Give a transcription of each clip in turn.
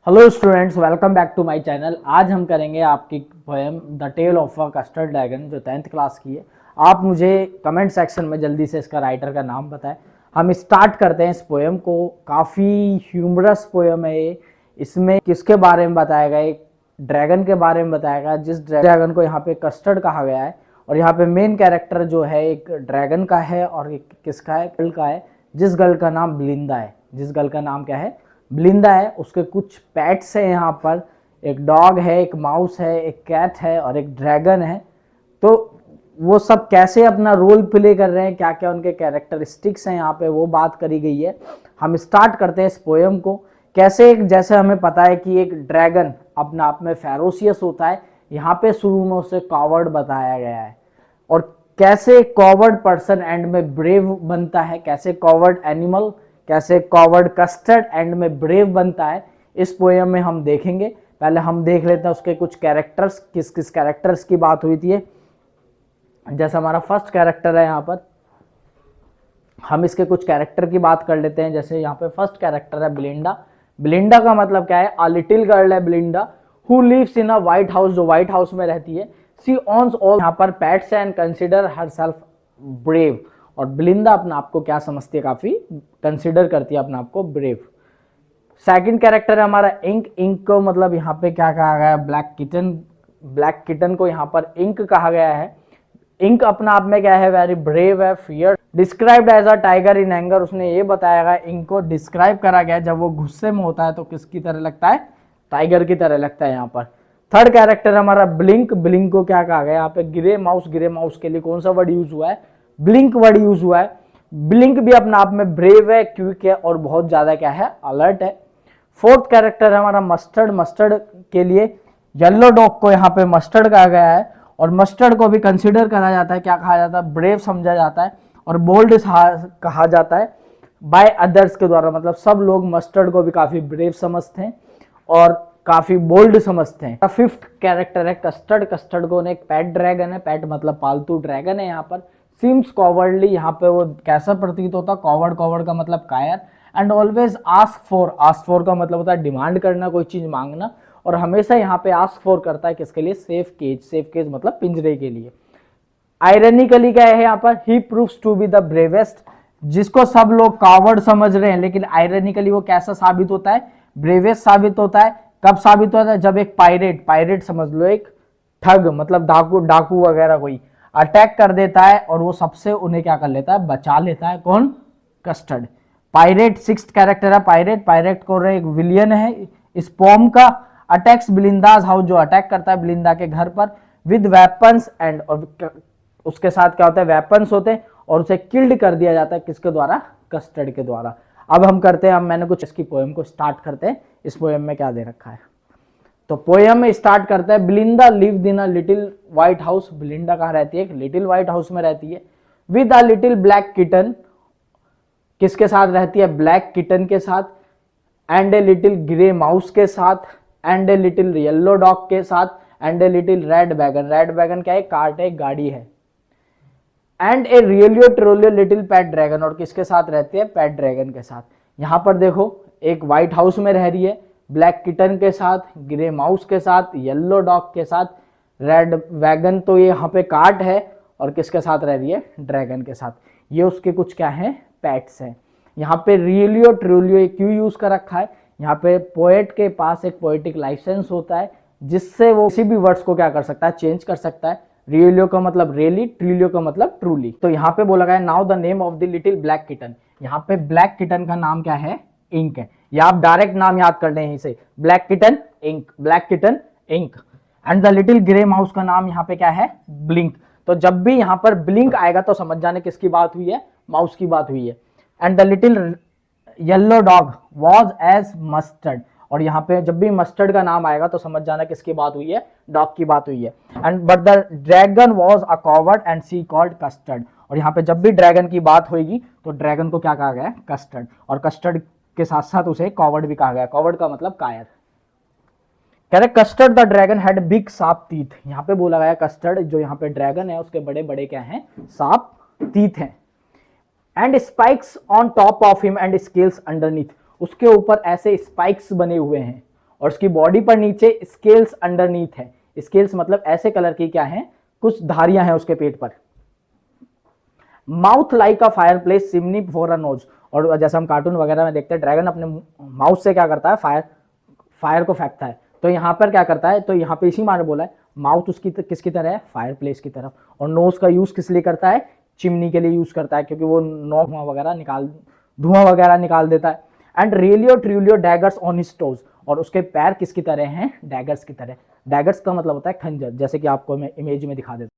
Hello students, welcome back to my channel. आज हम करेंगे आपकी poem the tale of a custard dragon जो 10th क्लास की है। आप मुझे कमेंट सेक्शन में जल्दी से इसका राइटर का नाम बताएं। हम स्टार्ट करते हैं इस पोएम को। काफ़ी ह्यूमरस पोएम है ये। इसमें किसके बारे में बताया गया, एक ड्रैगन के बारे में बताया गया जिस ड्रैगन को यहाँ पे कस्टर्ड कहा गया है। और यहाँ पे मेन कैरेक्टर जो है एक ड्रैगन का है और एक किसका है, गर्ल का है, जिस गर्ल का नाम ब्लिंदा है। जिस गर्ल का नाम क्या है, ब्लिंदा है। उसके कुछ पेट्स है यहाँ पर, एक डॉग है, एक माउस है, एक कैट है और एक ड्रैगन है। तो वो सब कैसे अपना रोल प्ले कर रहे हैं, क्या क्या उनके कैरेक्टरिस्टिक्स हैं, यहाँ पे वो बात करी गई है। हम स्टार्ट करते हैं इस पोएम को। कैसे, जैसे हमें पता है कि एक ड्रैगन अपने आप में फेरोसियस होता है, यहाँ पे शुरू में उसे कॉवर्ड बताया गया है। और कैसे कॉवर्ड पर्सन एंड में ब्रेव बनता है, कैसे कॉवर्ड एनिमल, कैसे कॉवर्ड कस्टर्ड एंड में ब्रेव बनता है, इस पोएम में हम देखेंगे। पहले हम देख लेते हैं उसके कुछ कैरेक्टर्स, किस किस कैरेक्टर्स की बात हुई थी। जैसा हमारा फर्स्ट कैरेक्टर है यहाँ पर, हम इसके कुछ कैरेक्टर की बात कर लेते हैं। जैसे यहाँ पे फर्स्ट कैरेक्टर है ब्लिंडा। ब्लिंडा का मतलब क्या है, अ लिटिल गर्ल है Belinda who lives in a white house, जो व्हाइट हाउस में रहती है। सी ऑन्स ऑल, यहाँ पर pets and consider herself brave. और ब्लिंदा अपने आप को क्या समझती है, काफी कंसिडर करती है अपने आप को ब्रेव। सेकंड कैरेक्टर है हमारा इंक। इंक को मतलब यहाँ पे क्या कहा गया है, ब्लैक किटन। ब्लैक किटन को यहाँ पर इंक कहा गया है। इंक अपने आप में क्या है, वेरी ब्रेव है, fear. Described as a tiger in anger, उसने ये बताया गया, इंक को डिस्क्राइब करा गया जब वो गुस्से में होता है तो किसकी तरह लगता है, टाइगर की तरह लगता है यहाँ पर। थर्ड कैरेक्टर हमारा ब्लिंक। ब्लिंक को क्या कहा गया यहाँ पे, ग्रे माउस। ग्रे माउस के लिए कौन सा वर्ड यूज हुआ है, ब्लिंक वर्ड यूज हुआ है। ब्लिंक भी अपने आप में ब्रेव है, क्विक है और बहुत ज्यादा क्या है, अलर्ट है। फोर्थ कैरेक्टर है हमारा मस्टर्ड। मस्टर्ड के लिए येलो डॉग को यहाँ पे मस्टर्ड कहा गया है। और मस्टर्ड को भी कंसिडर करा जाता है, क्या कहा जाता है, ब्रेव समझा जाता है और बोल्ड कहा जाता है बाय अदर्स के द्वारा। मतलब सब लोग मस्टर्ड को भी काफी ब्रेव समझते हैं और काफी बोल्ड समझते हैं। फिफ्थ कैरेक्टर है कस्टर्ड। कस्टर्ड को एक पेट ड्रैगन है, पेट मतलब पालतू ड्रैगन है यहाँ पर। सीम्स कॉवर्डली, यहाँ पे वो कैसा प्रतीत होता है, कॉवर्ड। कॉवर्ड का मतलब कायर। And always ask for. Ask for का मतलब होता है डिमांड करना, कोई चीज मांगना। और हमेशा यहाँ पे आस्क फॉर करता है किसके लिए, सेफ केज। सेफ केज मतलब पिंजरे के लिए। आयरनिकली क्या है यहाँ पर, he proves to be the bravest. जिसको सब लोग कावर्ड समझ रहे हैं, लेकिन आयरनिकली वो कैसा साबित होता है, ब्रेवेस्ट साबित होता है। कब साबित होता है, जब एक पायरेट, पायरेट समझ लो एक ठग मतलब डाकू, डाकू वगैरह कोई अटैक कर देता है और वो सबसे उन्हें क्या कर लेता है, बचा लेता है। कौन, कस्टर्ड। पायरेट सिक्स्थ कैरेक्टर है पायरेट। पायरेट को एक विलियन है स्पॉम का। अटैक्स ब्लिंदाज हाउस, जो अटैक करता है ब्लिंदा के घर पर विद वेपन्स एंड, और उसके साथ क्या होता है, वेपन्स होते हैं और उसे किल्ड कर दिया जाता है किसके द्वारा, कस्टर्ड के द्वारा। अब हम करते हैं, मैंने कुछ इसकी पोएम को स्टार्ट करते हैं। इस पोएम में क्या दे रखा है, तो पोएम में स्टार्ट करता है, Belinda lived in a little white house. Belinda कहाँ रहती है, एक लिटिल व्हाइट हाउस में रहती है। With a little black kitten, किसके साथ रहती है, ब्लैक किटन के साथ। And a little grey mouse के साथ। And a little yellow dog के साथ। And a little red wagon. Red wagon क्या है, कार्ट है, गाड़ी है। And a realio trulio little pet dragon, और किसके साथ रहती है, पैट ड्रैगन के साथ। यहां पर देखो, एक व्हाइट हाउस में रह रही है, ब्लैक किटन के साथ, ग्रे माउस के साथ, येलो डॉग के साथ, रेड वैगन तो ये यहाँ पे कार्ट है, और किसके साथ रह रही है, ड्रैगन के साथ। ये उसके कुछ क्या है, पैट्स हैं। यहाँ पे रियलियो ट्रोलियो क्यों यूज कर रखा है, यहाँ पे पोएट के पास एक पोएटिक लाइसेंस होता है जिससे वो किसी भी वर्ड्स को क्या कर सकता है, चेंज कर सकता है। रियलियो का मतलब रियली, ट्रिलियो का मतलब ट्रूली। तो यहाँ पे बोला गया now the name of the little black kitten. यहाँ पे ब्लैक किटन का नाम क्या है, इंक है। या आप डायरेक्ट नाम याद कर लें इसे, black kitten Ink, black kitten Ink. And the little grey mouse का नाम यहाँ पे क्या है, ब्लिंक। तो जब भी यहाँ पर ब्लिंक आएगा तो समझ जाने किसकी बात हुई है, माउस की बात हुई है। And the little yellow dog was as Mustard, और यहाँ पे जब भी मस्टर्ड का नाम आएगा तो समझ जाना किसकी बात हुई है, डॉग की बात हुई है। And but the dragon was a coward and she called Custard, और यहाँ पे जब भी ड्रैगन की बात होगी तो ड्रैगन को क्या कहा गया है, कस्टर्ड। और कस्टर्ड के साथ साथ उसे कॉवर्ड भी कहा गया। कॉवर्ड का मतलब कायर। कह रहे Custard the dragon had big sharp teeth. यहाँ पे बोला गया कस्टर्ड जो यहाँ पे ड्रैगन है उसके बड़े बड़े क्या हैं, साप टीथ हैं। And spikes on top of him and scales underneath, उसके ऊपर ऐसे स्पाइक्स बने हुए हैं और उसकी बॉडी पर नीचे स्केल्स अंडरनीथ है। स्केल्स मतलब ऐसे कलर की क्या है, कुछ धारियां हैं उसके पेट पर। Mouth like a fire place chimney for a knows, और जैसे हम कार्टून वगैरह में देखते हैं ड्रैगन अपने माउथ से क्या करता है, फायर को फेंकता है। तो यहाँ पर क्या करता है, तो यहाँ पे इसी माने बोला है माउथ उसकी किसकी तरह है, फायर प्लेस की तरफ। और नोज का यूज किस लिए करता है, चिमनी के लिए यूज करता है, क्योंकि वो धुआं वगैरह निकाल देता है। And realio trulio daggers on his toes, और उसके पैर किसकी तरह हैं, डैगर्स की तरह। डैगर्स का मतलब होता है खंजर, जैसे कि आपको मैं इमेज में दिखा देता हूं।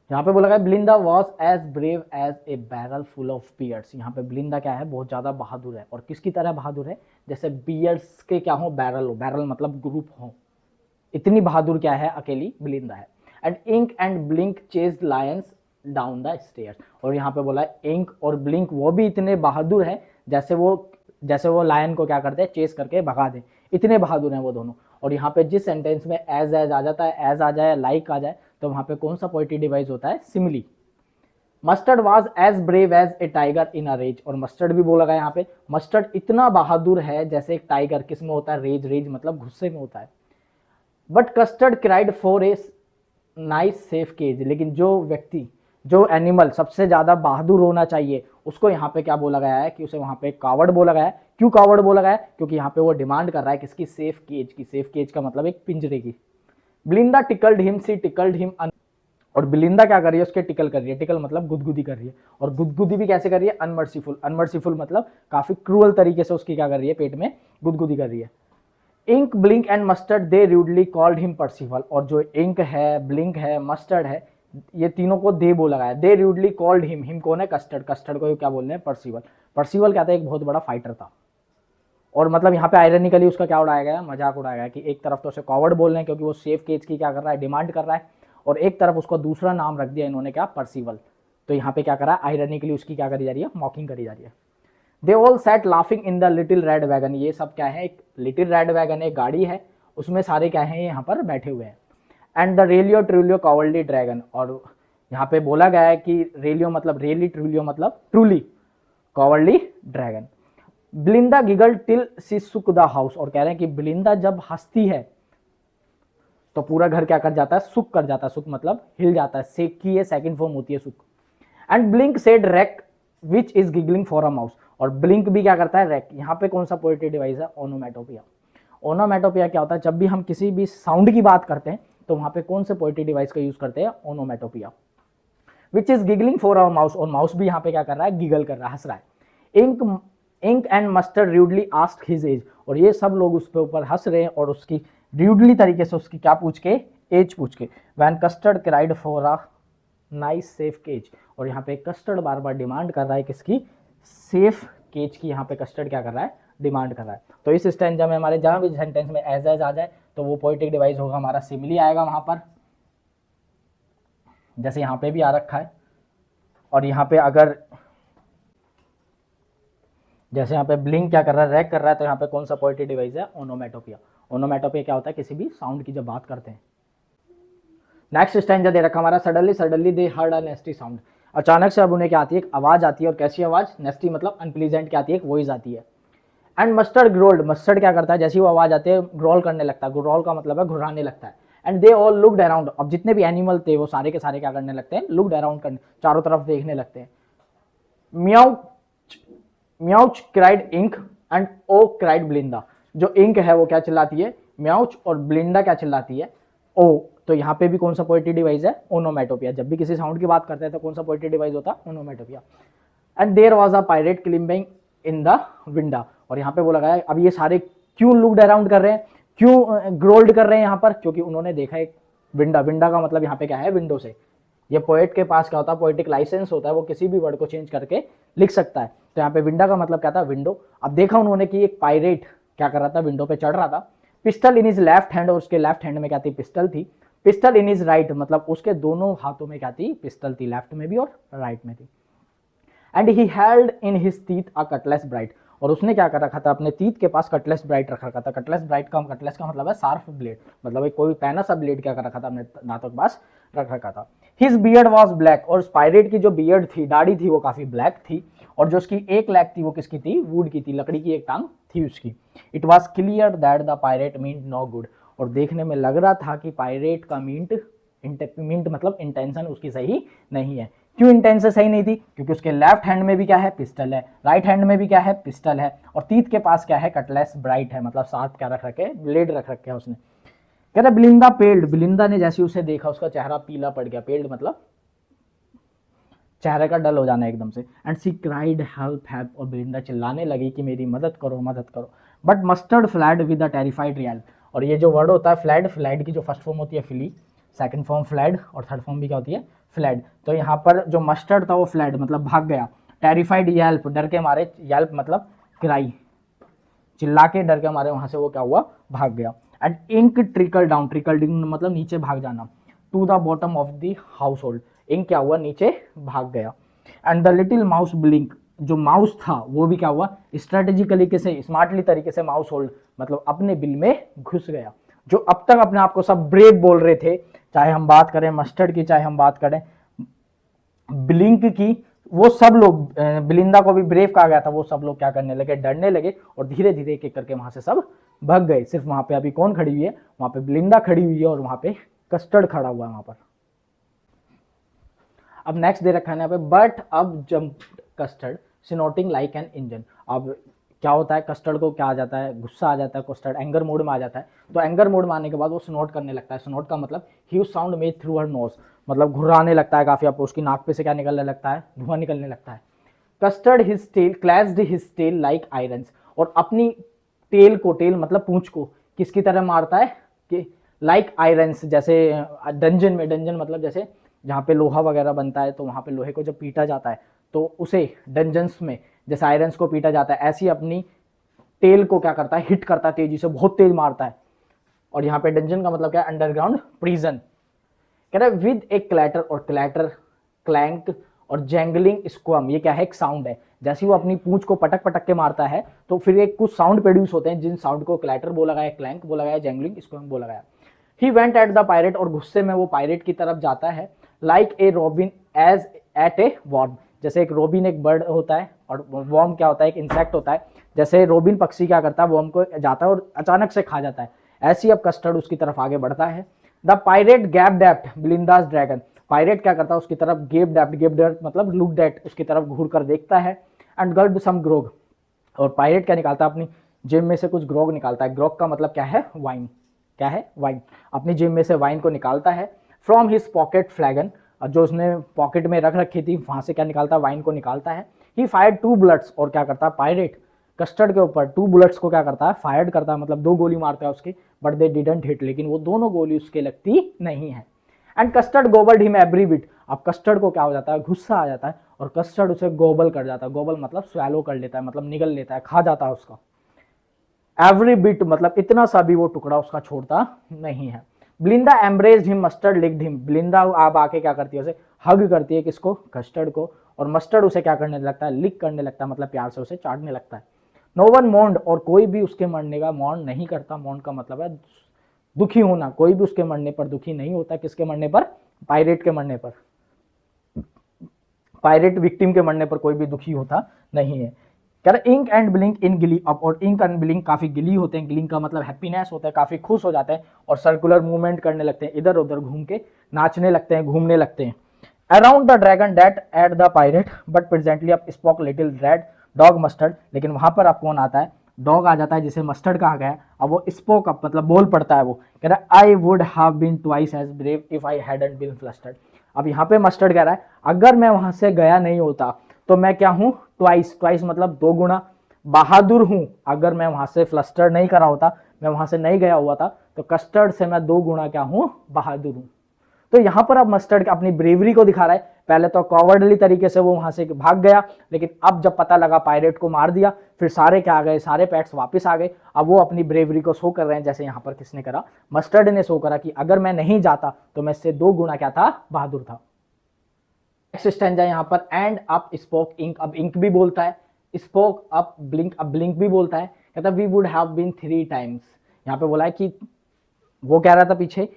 यहाँ पे बोला गया Belinda was as brave as a barrel full of bears. यहाँ पे ब्लिंदा क्या है, बहुत ज्यादा बहादुर है। और किसकी तरह बहादुर है, जैसे बियर्स के क्या हो, बैरल हो, बैरल मतलब ग्रुप हो, इतनी बहादुर क्या है, अकेली ब्लिंदा है। And Ink and Blink chase lions down the stairs, और यहाँ पे बोला है इंक और ब्लिंक वो भी इतने बहादुर है जैसे वो लायन को क्या करते हैं, चेस करके भगा दे, इतने बहादुर हैं वो दोनों। और यहाँ पे जिस सेंटेंस में एज आ जाता है, एज आ जाए, लाइक आ जाए, तो वहां पे कौन सा पोएटिक डिवाइस होता है, simile. Mustard was as brave as a tiger in a rage, और मस्टर्ड भी बोला गया यहाँ पे, मस्टर्ड इतना बहादुर है जैसे एक टाइगर, किस में होता है, रेज, रेज मतलब गुस्से में होता है। But Custard cried for a nice safe cage, लेकिन जो एनिमल सबसे ज्यादा बहादुर होना चाहिए, उसको यहाँ पे क्या बोला गया है कि उसे वहां पे कावर्ड बोला गया है। क्यों कावर्ड बोला गया है, क्योंकि यहाँ पे वो डिमांड कर रहा है किसकी, सेफ केज की। सेफ केज का मतलब एक पिंजरे की। ब्लिंदा टिकल्ड हिम, सी टिकल्ड हिम, और ब्लिंदा क्या कर रही है, उसके टिकल कर रही है। टिकल मतलब गुदगुदी कर रही है, और गुदगुदी भी कैसे कर रही है, अनमर्सीफुल। अनमर्सीफुल मतलब काफी क्रूअल तरीके से उसकी क्या कर रही है, पेट में गुदगुदी कर रही है। Ink Blink and Mustard they rudely called him Percival, और जो इंक है, ब्लिंक है, मस्टर्ड है, ये तीनों को दे बोला गया है। दे रूडली कॉल्ड हिम कौन है, कस्टर्ड। कस्टर्ड को क्या बोल रहे हैं, परसिवल। परसिवल क्या था, एक बहुत बड़ा फाइटर था। और मतलब यहाँ पे आयरनिकली उसका क्या उड़ाया गया, मजाक उड़ाया गया कि एक तरफ तो उसे कॉवर्ड बोल रहे हैं क्योंकि वो सेफ केज की क्या कर रहा है, डिमांड कर रहा है, और एक तरफ उसको दूसरा नाम रख दिया इन्होंने, क्या, परसिवल। तो यहाँ पे क्या करा, आयरनिकली उसकी क्या करी जा रही है, मॉकिंग करी जा रही है। They all sat laughing in the little red wagon, ये सब क्या है, एक लिटिल रेड वैगन, एक गाड़ी है, उसमें सारे क्या है, यहाँ पर बैठे हुए हैं। And the realio trulio cowardly dragon, और यहाँ पे बोला गया है कि रेलियो मतलब रेली, ट्रूलियो मतलब truly, cowardly dragon. Belinda giggle till she shook the house, और कह रहे हैं कि ब्लिंदा जब हंसती है तो पूरा घर क्या कर जाता है, सुक कर जाता है। सुक मतलब हिल जाता है, सेक की ये सेकंड फॉर्म होती है सुक। And blink said rack which is giggling for a mouse, और ब्लिंक भी क्या करता है, रैक। यहाँ पे कौन सा पोएटिक डिवाइस है, ओनोमेटोपिया। ओनोमेटोपिया क्या होता है, जब भी हम किसी भी साउंड की बात करते हैं तो वहां पे कौन से पोएटिक डिवाइस का यूज करते हैं, onomatopoeia. Which is giggling for our mouse, और माउस भी यहाँ पे क्या कर रहा है, गिगल कर रहा है, हंस रहा है। Ink and Mustard rudely asked his age, और ये सब लोग उस पे ऊपर हंस रहे हैं और उसकी रूडली तरीके से उसकी क्या पूछ के, एज पूछ के। When Custard cried for a nice safe cage, और यहाँ पे कस्टर्ड बार बार डिमांड कर रहा है किसकी, सेफ केज की। यहाँ पे कस्टर्ड क्या कर रहा है, डिमांड कर रहा है। तो इस स्टैंजा में हमारे जहां भी सेंटेंस में एज आ जाए तो वो पोएटिक डिवाइस होगा हमारा सिमिली आएगा वहां पर, जैसे यहाँ पे भी आ रखा है। और यहाँ पे अगर जैसे यहाँ पे ब्लिंक क्या कर रहा है, रैक कर रहा है, तो यहाँ पे कौन सा पोएटिक डिवाइस है, ओनोमेटोपिया। ओनोमेटोपिया क्या होता है, किसी भी साउंड की जब बात करते हैं। नेक्स्ट स्टैंजा दे रखा हमारा, suddenly they heard a नेस्टी sound, अचानक से अब उन्हें क्या आती है, एक आवाज आती है। और कैसी आवाज, नेस्टी मतलब अनप्लीजेंट क्या आती है, एक वॉइस आती है। एंड मस्टर्ड ग्रोल्ड, मस्टर्ड क्या करता है, जैसी वो आवाज आती है ग्रोल करने लगता है। ग्रोल का मतलब है घुराने लगता है। And they all looked around, अब जितने भी एनिमल थे वो सारे के सारे क्या करने लगते हैं, लुक्ड अराउंड करने, चारों तरफ देखने लगते हैं। Meow meowch cried Ink and oh cried Belinda, जो इंक है वो क्या चिल्लाती है, म्याउच, और ब्लिंदा क्या चिल्लाती है, ओ। तो यहाँ पे भी कौन सा पोएटिक डिवाइस है, ओनोमेटोपिया। जब भी किसी साउंड की बात करते हैं तो कौन सा पोएटिक डिवाइस होता है, onomatopoeia. And there was a pirate climbing in the winda, और यहाँ पे बोला गया है अब ये सारे क्यों लुक्ड अराउंड कर रहे हैं, क्यों ग्रोल्ड कर रहे हैं यहाँ पर, क्योंकि उन्होंने देखा एक विंडा। विंडा का मतलब यहाँ पे क्या है, विंडो से। ये पोएट के पास क्या होता है, पोएटिक लाइसेंस होता है, वो किसी भी वर्ड को चेंज करके लिख सकता है। तो यहाँ पे विंडा का मतलब क्या था, विंडो। अब देखा उन्होंने कि एक पायरेट क्या कर रहा था, विंडो पे चढ़ रहा था। Pistol in is left hand, और उसके लेफ्ट हैंड में क्या थी, पिस्टल थी। पिस्टल इन इज राइट मतलब उसके दोनों हाथों में क्या थी, पिस्टल थी, लेफ्ट में भी और राइट में थी। And he held in his teeth a Cutlass bright, और उसने क्या कर रखा था, अपने टीथ के पास कटलेस ब्राइट रख रखा था। कटलेस का मतलब है शार्प ब्लेड, मतलब एक कोई पैना सा ब्लेड क्या कर रखा था, अपने दांतों के पास रख रखा था। हिज बियर्ड वॉज ब्लैक, और पायरेट की जो बियर्ड थी, दाढ़ी थी, वो काफी ब्लैक थी। और जो उसकी एक लेग थी वो किसकी थी, वुड की थी, लकड़ी की एक टांग थी उसकी। It was clear that the pirate meant no good, और देखने में लग रहा था कि पायरेट का मींट मतलब इंटेंशन उसकी सही नहीं है। क्यों इंटेंशन सही नहीं थी, क्योंकि उसके लेफ्ट हैंड में भी क्या है, पिस्टल है, राइट हैंड में भी क्या है, पिस्टल है, और तीत के पास क्या है, कटलेस ब्राइट है, मतलब शार्प क्या रख रखे, ब्लेड रख रखे है उसने। कह रहा बिलिंदा पेल्ड, बिलिंदा ने जैसे उसे देखा उसका चेहरा पीला पड़ गया, पेल्ड मतलब चेहरे का डल हो जाना एकदम से। एंड सी क्राइड हेल्प, और बिलिंदा चिल्लाने लगी कि मेरी मदद करो मदद करो। But mustard fled with a terrified real, और ये जो वर्ड होता है फ्लैड, फ्लैड की जो फर्स्ट फॉर्म होती है फिली, सेकंड फॉर्म फ्लैड, और थर्ड फॉर्म भी क्या होती है, फ्लैड। तो यहाँ पर जो मस्टर्ड था वो फ्लैड मतलब भाग गया, टेरिफाइड येल्प डर के मारे, येल्प मतलब क्राई, चिल्ला के डर के मारे वहां से वो क्या हुआ, भाग गया। And Ink trickle down, trickle down मतलब नीचे भाग जाना, to the bottom of the household, Ink क्या हुआ, नीचे भाग गया। And the little mouse Blink, जो माउस था वो भी क्या हुआ, स्ट्रेटेजिकली से, स्मार्टली तरीके से माउस होल्ड मतलब अपने बिल में घुस गया। जो अब तक अपने आप को सब ब्रेव बोल रहे थे, चाहे हम बात करें मस्टर्ड की, चाहे हम बात करें ब्लिंक की, वो सब लोग, बिलिंदा को भी ब्रेव कहा गया था, वो सब लोग क्या करने लगे, डरने लगे, और धीरे धीरे एक एक करके वहां से सब भाग गए। सिर्फ वहां पे अभी कौन खड़ी हुई है, वहां पे बिलिंदा खड़ी हुई है, और वहां पे कस्टर्ड खड़ा हुआ है वहां पर। अब नेक्स्ट दे रखा है यहाँ पे, बट अब jump Custard snorting like an engine. अब क्या होता है, कस्टर्ड को क्या आ जाता है, गुस्सा आ जाता है, कस्टर्ड एंगर मोड में आ जाता है। तो एंगर मोड में आने के बाद वो स्नोट करने लगता है। स्नोट का मतलब huge sound made through her nose, मतलब घुर्राने लगता है काफी, आपको उसकी नाक पे से क्या निकलने लगता है, धुआं निकलने लगता है। Custard his tail, clashed his tail like irons, और अपनी टेल को, टेल मतलब पूंछ को किसकी तरह मारता है, कि लाइक आयरन्स, जैसे डंजन में, डंजन मतलब जैसे जहाँ पे लोहा वगैरह बनता है, तो वहाँ पे लोहे को जब पीटा जाता है तो उसे डंजन्स में जैसे आयरन्स को पीटा जाता है, ऐसी अपनी टेल को क्या करता है, हिट करता है तेजी से, बहुत तेज मारता है। और यहाँ पे डंजन का मतलब क्या है, अंडरग्राउंड प्रिजन। कह रहा है विद एक क्लैटर, और क्लैटर, क्लैंक और जैंगलिंग स्क्वम, ये क्या है, एक साउंड है। जैसे वो अपनी पूंछ को पटक पटक के मारता है तो फिर एक कुछ साउंड प्रोड्यूस होते हैं, जिन साउंड को क्लैटर बोला गया, क्लैंक बोला गया, जैंगलिंग स्क्वम बोला गया। He went at the pirate, और गुस्से में वो पायरेट की तरफ जाता है, like a robin as at a worm, जैसे एक रोबिन एक बर्ड होता है, और वॉर्म क्या होता है, एक इंसेक्ट होता है। जैसे रोबिन पक्षी क्या करता है, वॉर्म को जाता है और अचानक से खा जाता है, ऐसे ही अब कस्टर्ड उसकी तरफ आगे बढ़ता है। द पायरेट गैप डेप्ट बिलिंदास ड्रैगन, पायरेट क्या करता है, उसकी तरफ गेप डेप्ट मतलब लुक डेट, उसकी तरफ घूर कर देखता है। एंड गल्ड सम ग्रोग, और पायरेट क्या निकालता है, अपनी जेब में से कुछ ग्रोग निकालता है। ग्रोग का मतलब क्या है, वाइन, क्या है, वाइन, अपनी जेब में से वाइन को निकालता है। फ्रॉम हिज पॉकेट फ्लैगन, जो उसने पॉकेट में रख रखी थी वहां से क्या निकालता है, वाइन को निकालता है। ही फायर्ड 2 बुलेट्स, और क्या करता है पायरेट कस्टर्ड के ऊपर 2 बुलेट्स को क्या करता है, फायर्ड करता है, मतलब 2 गोली मारता है उसकी, बट दे डिडंट हिट, लेकिन वो दोनों गोली उसके लगती नहीं है। And Custard gobbled him every bit, अब कस्टर्ड को क्या हो जाता है, गुस्सा आ जाता है, और कस्टर्ड उसे गोबल कर जाता है। गोबल मतलब स्वैलो कर लेता है, मतलब निगल लेता है, खा जाता है उसका। एवरी बिट मतलब इतना सा भी वो टुकड़ा उसका छोड़ता नहीं है। Belinda embraced him, Mustard licked him, Belinda आप आके क्या करती है, उसे हग करती है, किसको, कस्टर्ड को, और मस्टर्ड उसे क्या करने लगता है, लिक करने लगता है, मतलब प्यार से उसे चाटने लगता है। नो वन मोन्ड, और कोई भी उसके मरने का मौन नहीं करता। मौन का मतलब है दुखी होना, कोई भी उसके मरने पर दुखी नहीं होता। किसके मरने पर, पायरेट के मरने पर, पायरेट विक्टिम के मरने पर कोई भी दुखी होता नहीं है। कह रहा इंक एंड ब्लिंक इन गिली अप, और इंक एंड ब्लिंक काफी गिली होते हैं, गिलिंग का मतलब हैप्पीनेस होता है, काफी खुश हो जाते हैं, और सर्कुलर मूवमेंट करने लगते हैं, इधर उधर घूम के नाचने लगते हैं, घूमने लगते हैं। अराउंड द ड्रैगन डेट at the pirate, but presently up spoke little red dog Mustard, लेकिन वहां पर अब कौन आता है, डॉग आ जाता है, जिसे मस्टर्ड कहा गया है। अब वो स्पोक अप मतलब बोल पड़ता है, वो कह रहा है I would have been twice as brave if I hadn't been flustered. अब यहाँ पे मस्टर्ड कह रहा है अगर मैं वहां से गया नहीं होता तो मैं क्या हूं, ट्वाइस, ट्वाइस मतलब 2 गुना बहादुर हूं। अगर मैं वहां से फ्लस्टर्ड नहीं करा होता, मैं वहां से नहीं गया हुआ था, तो कस्टर्ड से मैं 2 गुना क्या हूं, बहादुर हूं। तो यहां पर अब मस्टर्ड अपनी ब्रेवरी को दिखा रहा है। पहले तो कॉवर्डली तरीके से वो वहां से भाग गया, लेकिन अब जब पता लगा पायरेट को मार दिया, फिर सारे क्या आ गए, सारे पैट्स वापस आ गए। अब वो अपनी ब्रेवरी को शो कर रहे हैं, जैसे यहाँ पर किसने करा, मस्टर्ड ने शो करा कि अगर मैं नहीं जाता तो मैं इससे 2 गुना क्या था, बहादुर था। नेक्स्ट स्टैंजा यहाँ पर, एंड अप स्पोक इंक, अब इंक भी बोलता है, स्पोक अप ब्लिंक, अब ब्लिंक भी बोलता है, कहता we would have been 3 times. यहाँ पे बोला है कि वो कह रहा था पीछे,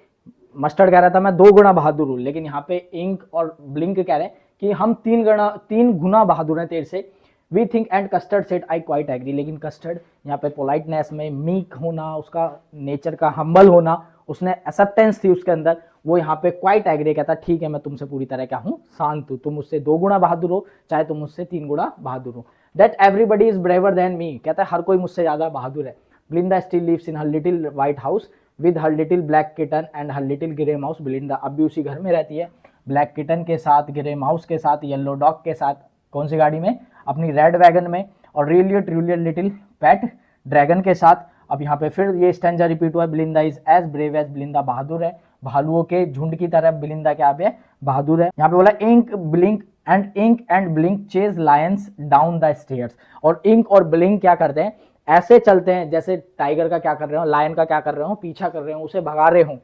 मस्टर्ड कह रहा था मैं 2 गुना बहादुर हूं, लेकिन यहाँ पे इंक और ब्लिंक कह रहे हैं कि हम 3 गुना बहादुर हैं तेरे से, we think and Custard said I quite agree. लेकिन कस्टर्ड यहाँ पे पोलाइटनेस में मीक होना, उसका नेचर का हम्बल होना, उसने एक्सेप्टेंस थी उसके अंदर, वो यहाँ पे क्वाइट एग्री कहता ठीक है मैं तुमसे पूरी तरह क्या हूँ, शांत हूँ, तुम मुझसे 2 गुना बहादुर हो चाहे तुम मुझसे 3 गुना बहादुर हो। That everybody is braver than me, कहता है हर कोई मुझसे ज्यादा बहादुर है। Belinda still lives in her little white house with her little black kitten and her little grey mouse. Belinda अब भी उसी घर में रहती है, ब्लैक किटन के साथ, ग्रे माउस के साथ, येलो डॉग के साथ। कौन सी गाड़ी में? अपनी रेड वैगन में। और रियली ट्रूली लिटिल पेट ड्रैगन के साथ। अब यहाँ पे फिर ये स्टैंजा रिपीट हुआ, ब्लिंदा इज एज ब्रेव एज, ब्लिंदा बहादुर है भालुओं के झुंड की तरह, ब्लिंदा क्या पे बहादुर है। यहाँ पे बोला Ink and Blink chase lions down the stairs. और इंक और ब्लिंक क्या करते हैं, ऐसे चलते हैं जैसे टाइगर का क्या कर रहे हो, लायन का क्या कर रहे हो, पीछा कर रहे हो, उसे भगा रहे हो।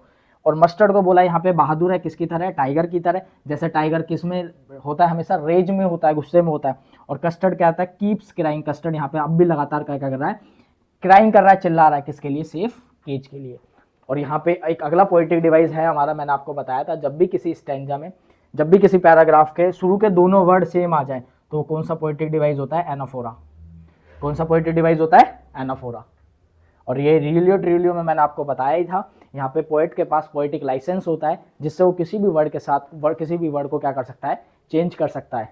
और मस्टर्ड को बोला यहाँ पे बहादुर है किसकी तरह, टाइगर की तरह। जैसे टाइगर किस में होता है, हमेशा रेज में होता है, गुस्से में होता है। और कस्टर्ड क्या आता है, कीप्स क्राइंग। कस्टर्ड यहाँ पे अब भी लगातार क्या कर रहा है, क्राइंग कर रहा है, चिल्ला रहा है, किसके लिए, सेफ केज के लिए। और यहाँ पे एक अगला पोएटिक डिवाइस है हमारा, मैंने आपको बताया था, जब भी किसी स्टैंजा में, जब भी किसी पैराग्राफ के शुरू के दोनों वर्ड सेम आ जाए तो कौन सा पोएटिक डिवाइस होता है, एनाफोरा। कौन सा पोएटिक डिवाइस होता है, एनाफोरा। और ये रियलियो ट्रिलियो में मैंने आपको बताया ही था, यहाँ पे पोएट के पास पोएटिक लाइसेंस होता है जिससे वो किसी भी वर्ड के साथ किसी भी वर्ड को क्या कर सकता है, चेंज कर सकता है।